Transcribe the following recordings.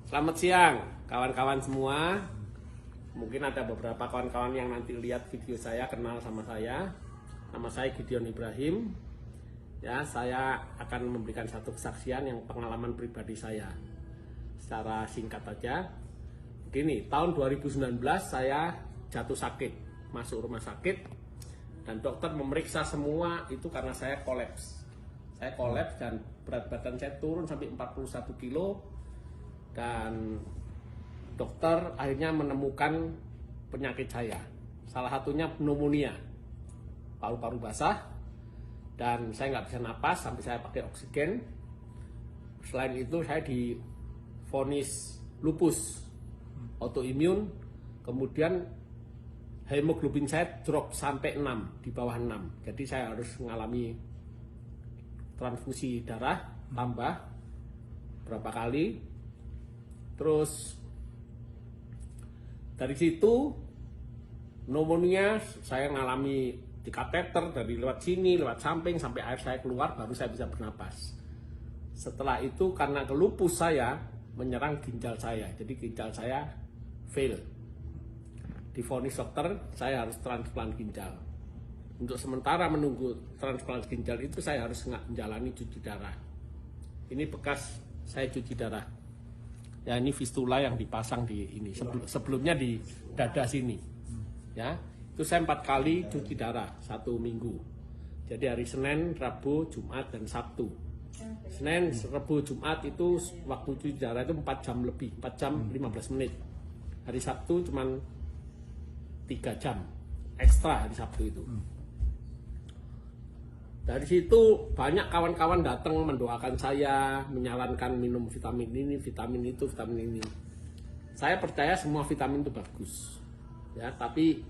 Selamat siang kawan-kawan semua. Mungkin ada beberapa kawan-kawan yang nanti lihat video saya kenal sama saya. Nama saya Gideon Ibrahim. Ya, saya akan memberikan satu kesaksian yang pengalaman pribadi saya. Secara singkat aja. Begini, tahun 2019 saya jatuh sakit, masuk rumah sakit dan dokter memeriksa semua itu karena saya kolaps. Saya kolaps dan berat badan saya turun sampai 41 kilo dan dokter akhirnya menemukan penyakit saya. Salah satunya pneumonia, paru-paru basah, dan saya nggak bisa napas sampai saya pakai oksigen. Selain itu saya divonis lupus autoimun, kemudian hemoglobin saya drop sampai 6, di bawah 6. Jadi saya harus mengalami transfusi darah tambah berapa kali. Terus dari situ pneumonia saya mengalami di kateter dari lewat sini, lewat samping sampai air saya keluar baru saya bisa bernapas. Setelah itu karena lupus saya menyerang ginjal saya, jadi ginjal saya fail. Divonis dokter saya harus transplant ginjal. Untuk sementara menunggu transplant ginjal itu saya harus menjalani cuci darah. Ini bekas saya cuci darah. Ya, ini fistula yang dipasang di ini. Sebelumnya di dada sini. Ya, itu saya 4 kali cuci darah 1 minggu. Jadi hari Senin, Rabu, Jumat, dan Sabtu. Senin, Rabu, Jumat itu waktu cuci darah itu 4 jam lebih, 4 jam 15 menit. Hari Sabtu cuman 3 jam ekstra hari Sabtu itu. Dari situ banyak kawan-kawan datang mendoakan saya, menyarankan minum vitamin ini, vitamin itu, vitamin ini. Saya percaya semua vitamin itu bagus. Ya, tapi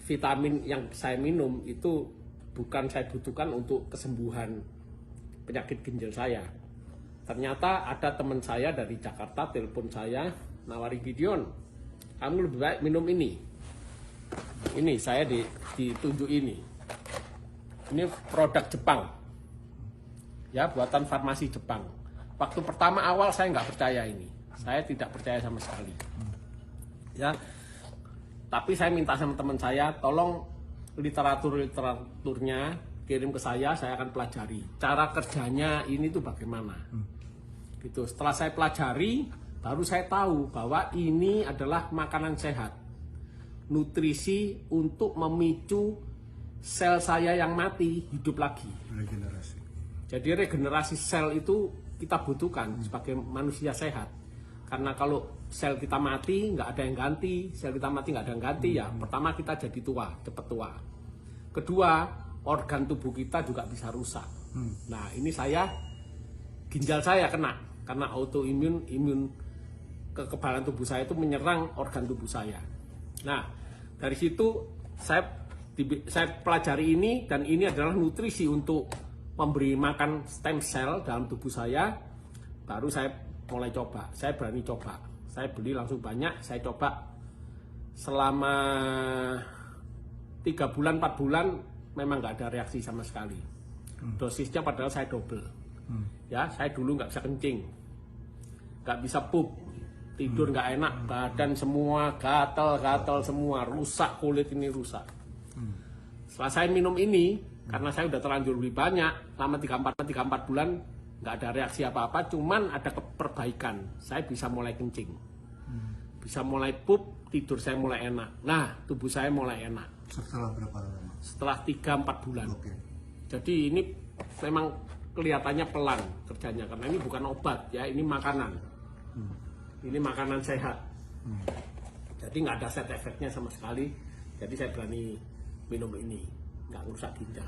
vitamin yang saya minum itu bukan saya butuhkan untuk kesembuhan penyakit ginjal saya. Ternyata ada teman saya dari Jakarta telepon saya, nawari, Gideon, kamu lebih baik minum ini. Ini saya ditunjuk ini. Ini produk Jepang, ya, buatan farmasi Jepang. Waktu pertama awal saya nggak percaya ini, saya tidak percaya sama sekali, ya. Tapi saya minta sama teman saya, tolong literaturnya kirim ke saya akan pelajari. Cara kerjanya ini tuh bagaimana, gitu. Setelah saya pelajari, baru saya tahu bahwa ini adalah makanan sehat, nutrisi untuk memicu sel saya yang mati hidup lagi. Regenerasi. Jadi regenerasi sel itu kita butuhkan sebagai manusia sehat. Karena kalau sel kita mati nggak ada yang ganti, sel kita mati nggak ada yang ganti, ya pertama kita jadi tua, cepat tua. Kedua, organ tubuh kita juga bisa rusak. Nah, ini ginjal saya kena karena autoimun, kekebalan tubuh saya itu menyerang organ tubuh saya. Nah, dari situ saya pelajari ini, dan ini adalah nutrisi untuk memberi makan stem cell dalam tubuh saya. Baru saya mulai coba, saya berani coba, saya beli langsung banyak, saya coba selama 3 bulan, 4 bulan memang nggak ada reaksi sama sekali. Dosisnya padahal saya double. Ya, saya dulu nggak bisa kencing, nggak bisa pup, tidur nggak enak, badan semua gatal semua, rusak, kulit ini rusak. Setelah saya minum ini, karena saya udah terlanjur beli banyak, lama 3-4 bulan nggak ada reaksi apa-apa, cuman ada perbaikan. Saya bisa mulai kencing, bisa mulai pup, tidur saya mulai enak. Nah, tubuh saya mulai enak. Setelah berapa lama? Setelah 3-4 bulan. Oke. Jadi ini memang kelihatannya pelan kerjanya, karena ini bukan obat ya, ini makanan. Ini makanan sehat. Jadi nggak ada side effect-nya sama sekali. Jadi saya berani minum ini, nggak merusak ginjal.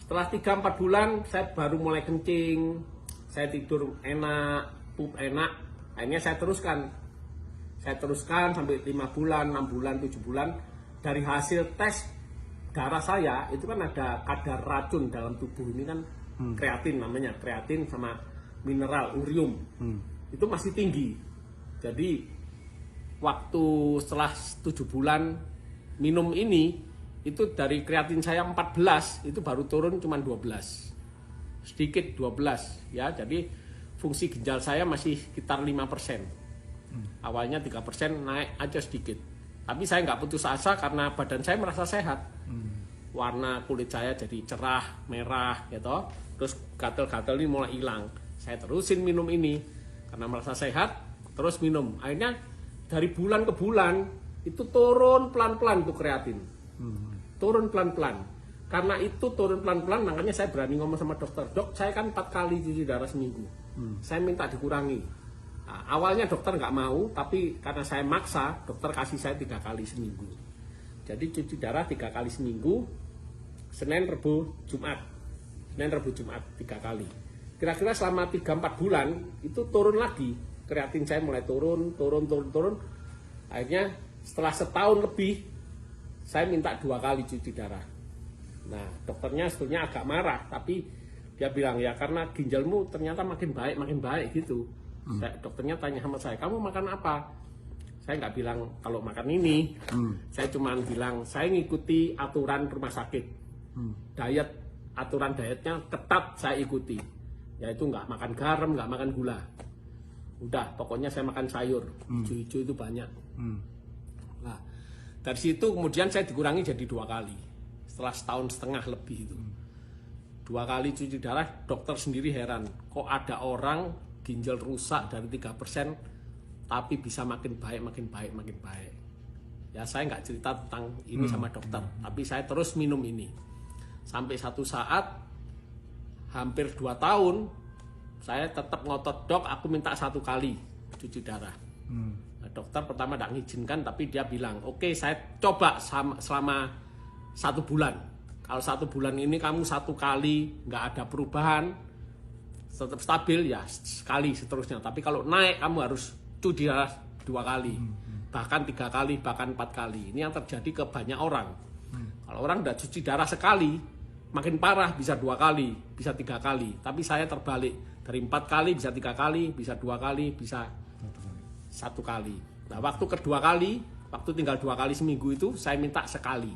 Setelah 3-4 bulan saya baru mulai kencing, saya tidur enak, pup enak. Akhirnya saya teruskan sampai 5 bulan, 6 bulan, 7 bulan. Dari hasil tes darah saya itu kan ada kadar racun dalam tubuh ini kan, kreatin namanya, kreatin sama mineral urium, itu masih tinggi. Jadi waktu setelah 7 bulan minum ini, itu dari kreatin saya 14 itu baru turun cuma 12. sedikit 12 ya. Jadi fungsi ginjal saya masih sekitar 5%. Awalnya 3%, naik aja sedikit. Tapi saya nggak putus asa karena badan saya merasa sehat. Warna kulit saya jadi cerah, merah gitu. Terus gatal-gatal ini mulai hilang. Saya terusin minum ini karena merasa sehat, terus minum. Akhirnya dari bulan ke bulan itu turun pelan-pelan tuh kreatin. Turun pelan-pelan. Karena itu turun pelan-pelan, makanya saya berani ngomong sama dokter. Dok, saya kan 4 kali cuci darah seminggu. Saya minta dikurangi. Nah, awalnya dokter nggak mau, tapi karena saya maksa, dokter kasih saya 3 kali seminggu. Jadi cuci darah 3 kali seminggu, Senin, Rebu, Jumat. Senin, Rebu, Jumat 3 kali. Kira-kira selama 3-4 bulan, itu turun lagi. Kreatin saya mulai turun. Akhirnya setelah setahun lebih, saya minta 2 kali cuci darah. Nah, dokternya sebetulnya agak marah, tapi dia bilang ya karena ginjalmu ternyata makin baik gitu. Dokternya tanya sama saya, kamu makan apa? Saya nggak bilang kalau makan ini, saya cuma bilang saya ngikuti aturan rumah sakit. Aturan dietnya ketat saya ikuti, yaitu nggak makan garam, nggak makan gula. Udah, pokoknya saya makan sayur, hijau-hijau itu banyak. Nah, dari situ kemudian saya dikurangi jadi 2 kali. Setelah setahun setengah lebih itu 2 kali cuci darah, dokter sendiri heran kok ada orang ginjal rusak dari 3% tapi bisa makin baik. Ya saya nggak cerita tentang ini sama dokter, tapi saya terus minum ini sampai satu saat hampir 2 tahun saya tetap ngotot, dok aku minta 1 kali cuci darah. Nah, dokter pertama tidak mengizinkan, tapi dia bilang oke, saya coba selama 1 bulan. Kalau 1 bulan ini kamu 1 kali nggak ada perubahan, tetap stabil ya sekali seterusnya. Tapi kalau naik kamu harus cuci darah 2 kali, bahkan 3 kali, bahkan 4 kali. Ini yang terjadi ke banyak orang. Kalau orang udah cuci darah sekali, makin parah bisa 2 kali, bisa 3 kali. Tapi saya terbalik, dari 4 kali bisa 3 kali, bisa 2 kali, bisa 1 kali. Nah waktu kedua kali, waktu tinggal 2 kali seminggu itu saya minta sekali.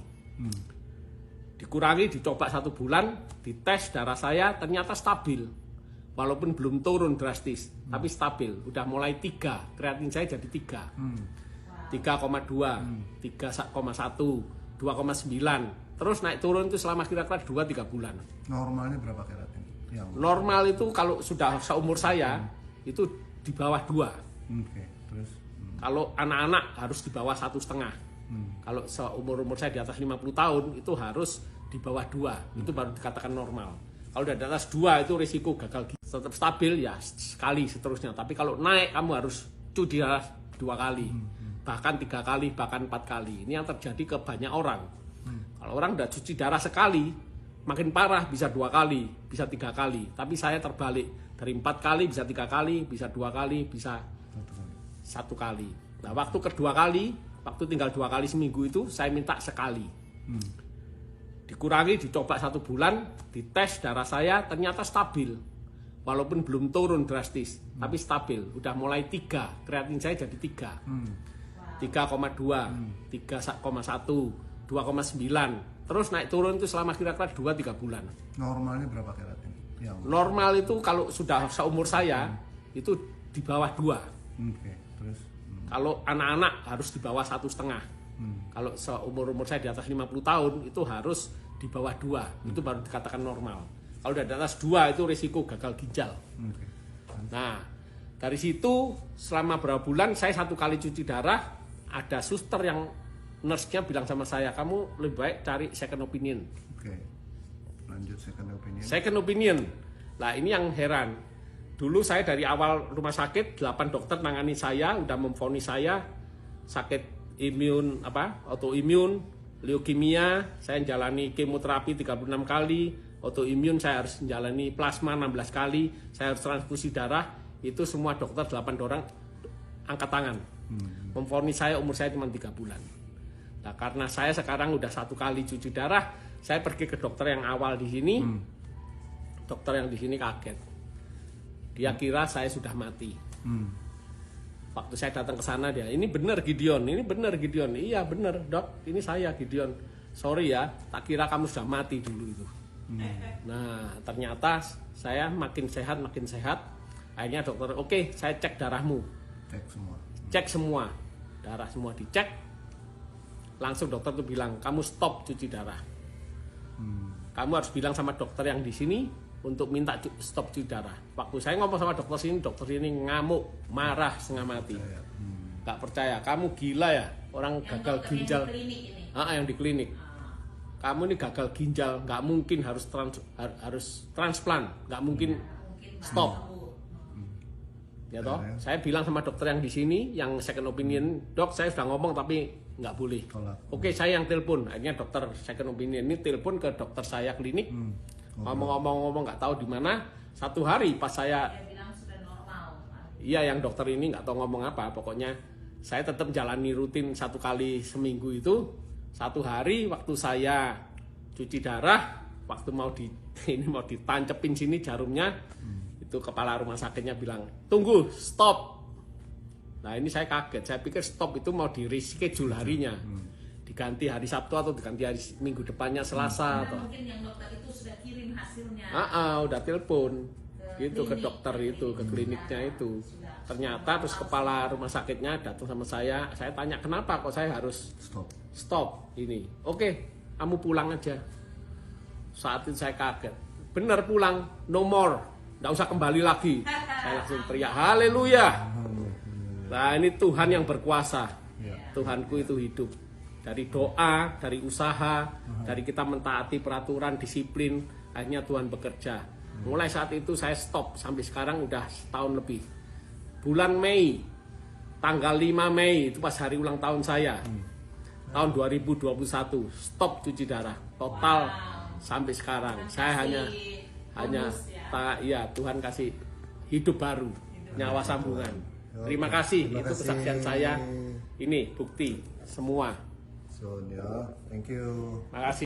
Dikurangi, dicoba 1 bulan, dites darah saya ternyata stabil, walaupun belum turun drastis, tapi stabil. Udah mulai 3, kreatin saya jadi 3, 3,2, 3,1, 2,9, terus naik turun itu selama kira-kira 2-3 bulan. Normalnya berapa kreatin? Normal itu kalau sudah seumur saya itu di bawah 2. Terus kalau anak-anak harus di bawah 1,5. Kalau seumur saya di atas 50 tahun itu harus di bawah 2, itu baru dikatakan normal. Kalau udah di atas 2 itu risiko gagal ginjal. Tetap stabil ya sekali seterusnya. Tapi kalau naik kamu harus cuci darah 2 kali, bahkan 3 kali, bahkan 4 kali. Ini yang terjadi ke banyak orang. Kalau orang udah cuci darah sekali, makin parah bisa 2 kali, bisa 3 kali. Tapi saya terbalik, dari 4 kali bisa 3 kali, bisa 2 kali, bisa 1 kali. Nah waktu kedua kali, waktu tinggal 2 kali seminggu itu saya minta sekali. Dikurangi, dicoba 1 bulan, dites darah saya ternyata stabil, walaupun belum turun drastis, tapi stabil. Udah mulai 3, kreatin saya jadi 3, 3,2, 3,1, 2,9, terus naik turun itu selama kira-kira 2-3 bulan. Normalnya berapa kreatin? Normal itu kalau sudah seumur saya itu di bawah 2. Terus kalau anak-anak harus di bawah 1,5. Kalau seumur saya di atas 50 tahun itu harus di bawah 2, itu baru dikatakan normal. Kalau udah di atas 2 itu risiko gagal ginjal. Nah dari situ selama berapa bulan saya 1 kali cuci darah, ada suster yang nurse-nya bilang sama saya, kamu lebih baik cari second opinion. Lanjut second opinion. Second opinion. Nah ini yang heran. Dulu saya dari awal rumah sakit 8 dokter nangani saya, udah memvonis saya sakit autoimun, leukemia, saya menjalani kemoterapi 36 kali, autoimun saya harus menjalani plasma 16 kali, saya harus transfusi darah. Itu semua dokter 8 orang angkat tangan. Memvonis saya umur saya cuma 3 bulan. Nah karena saya sekarang udah 1 kali cuci darah, saya pergi ke dokter yang awal di sini. Dokter yang di sini kaget. Dia kira saya sudah mati. Waktu saya datang ke sana dia, ini benar Gideon, ini benar Gideon. Iya benar dok, ini saya Gideon. Sorry ya, tak kira kamu sudah mati dulu itu. Nah, ternyata saya makin sehat. Akhirnya dokter, oke, saya cek darahmu. Cek semua. Darah semua dicek. Langsung dokter tuh bilang, kamu stop cuci darah. Kamu harus bilang sama dokter yang di sini untuk minta stop cuci darah. Waktu saya ngomong sama dokter sini ngamuk, marah setengah mati. Gak percaya, kamu gila ya, orang yang gagal ginjal. Yang di klinik. Kamu ini gagal ginjal, nggak mungkin harus transplant, nggak mungkin stop. Ya toh, saya bilang sama dokter yang di sini, yang second opinion, dok saya sudah ngomong tapi nggak boleh. Oke, saya yang telepon. Akhirnya dokter second opinion ini telepon ke dokter saya klinik, ngomong nggak tahu di mana. Satu hari pas saya, iya yang dokter ini nggak tahu ngomong apa, pokoknya saya tetap jalani rutin 1 kali seminggu itu. Satu hari waktu saya cuci darah, waktu mau ditancepin sini jarumnya, itu kepala rumah sakitnya bilang, tunggu, stop. Nah ini saya kaget, saya pikir stop itu mau di reschedule harinya, diganti hari Sabtu atau diganti hari Minggu depannya Selasa. Atau mungkin yang dokter itu sudah kirim hasilnya. Udah telepon gitu ke dokter itu, ke kliniknya itu. Ternyata terus kepala rumah sakitnya datang sama saya tanya kenapa kok saya harus stop ini. Oke, kamu pulang aja. Saat itu saya kaget, bener pulang, no more, nggak usah kembali lagi. Saya langsung teriak haleluya. Nah ini Tuhan yang berkuasa. Tuhanku itu hidup. Dari doa, dari usaha, dari kita mentaati peraturan, disiplin, akhirnya Tuhan bekerja. Mulai saat itu saya stop, sampai sekarang udah setahun lebih. Bulan Mei, tanggal 5 Mei, itu pas hari ulang tahun saya. Tahun 2021, stop cuci darah. Total sampai sekarang. Saya hanya Tuhan kasih hidup baru, nyawa sambungan. Terima kasih, itu kesaksian saya. Ini bukti semua. Thank you. Makasih.